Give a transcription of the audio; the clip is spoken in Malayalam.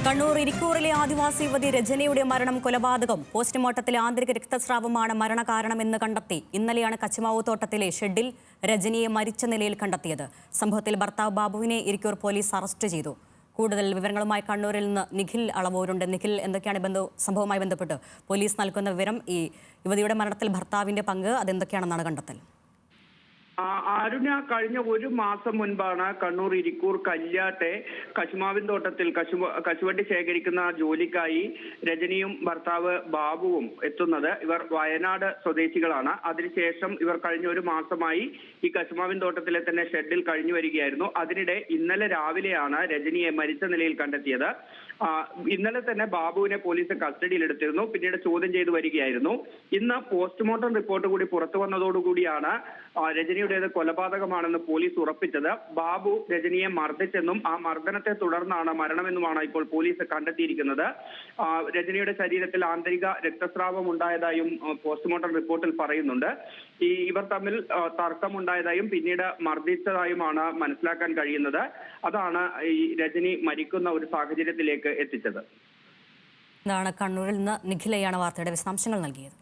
കണ്ണൂർ ഇരിക്കൂറിലെ ആദിവാസി യുവതി രജനിയുടെ മരണം കൊലപാതകം. പോസ്റ്റ്മോർട്ടത്തിലെ ആന്തരിക രക്തസ്രാവമാണ് മരണകാരണമെന്ന് കണ്ടെത്തി. ഇന്നലെയാണ് കച്ചമാവു തോട്ടത്തിലെ ഷെഡിൽ രജനിയെ മരിച്ച നിലയിൽ കണ്ടെത്തിയത്. സംഭവത്തിൽ ഭർത്താവ് ബാബുവിനെ ഇരിക്കൂർ പോലീസ് അറസ്റ്റ് ചെയ്തു. കൂടുതൽ വിവരങ്ങളുമായി കണ്ണൂരിൽ നിന്ന് നിഖിൽ അളവൂരുണ്ട്. നിഖിൽ, എന്തൊക്കെയാണ് സംഭവവുമായി ബന്ധപ്പെട്ട് പോലീസ് നൽകുന്ന വിവരം? ഈ യുവതിയുടെ മരണത്തിൽ ഭർത്താവിന്റെ പങ്ക് അതെന്തൊക്കെയാണെന്നാണ് കണ്ടെത്തൽ? അരുണ, കഴിഞ്ഞ ഒരു മാസം മുൻപാണ് കണ്ണൂർ ഇരിക്കൂർ കല്യാട്ടെ കശുമാവിൻ തോട്ടത്തിൽ കശുവണ്ടി ശേഖരിക്കുന്ന ജോലിക്കായി രജനിയും ഭർത്താവ് ബാബുവും എത്തുന്നത്. ഇവർ വയനാട് സ്വദേശികളാണ്. അതിനുശേഷം ഇവർ കഴിഞ്ഞ ഒരു മാസമായി ഈ കശുമാവിൻ തോട്ടത്തിലെ തന്നെ ഷെഡിൽ കഴിഞ്ഞു വരികയായിരുന്നു. അതിനിടെ ഇന്നലെ രാവിലെയാണ് രജനിയെ മരിച്ച നിലയിൽ കണ്ടെത്തിയത്. ഇന്നലെ തന്നെ ബാബുവിനെ പോലീസ് കസ്റ്റഡിയിലെടുത്തിരുന്നു. പിന്നീട് ചോദ്യം ചെയ്തു വരികയായിരുന്നു. ഇന്ന് പോസ്റ്റ്മോർട്ടം റിപ്പോർട്ട് കൂടി പുറത്തു വന്നതോടുകൂടിയാണ് രജനിയുടേത് കൊലപാതകമാണെന്ന് പോലീസ് ഉറപ്പിച്ചത്. ബാബു രജനിയെ മർദ്ദിച്ചെന്നും ആ മർദ്ദനത്തെ തുടർന്നാണ് മരണമെന്നുമാണ് ഇപ്പോൾ പോലീസ് കണ്ടെത്തിയിരിക്കുന്നത്. രജനിയുടെ ശരീരത്തിൽ ആന്തരിക രക്തസ്രാവം ഉണ്ടായതായും പോസ്റ്റ്മോർട്ടം റിപ്പോർട്ടിൽ പറയുന്നുണ്ട്. ഇവർ തമ്മിൽ തർക്കമുണ്ടായതായും പിന്നീട് മർദ്ദിച്ചതായുമാണ് മനസ്സിലാക്കാൻ കഴിയുന്നത്. അതാണ് ഈ രജനി മരിക്കുന്ന ഒരു സാഹചര്യത്തിലേക്ക് എത്തിച്ചത്. കണ്ണൂരിൽ നിന്ന് നിഖിലയാണ് വാർത്തയുടെ വിശദാംശങ്ങൾ നൽകിയത്.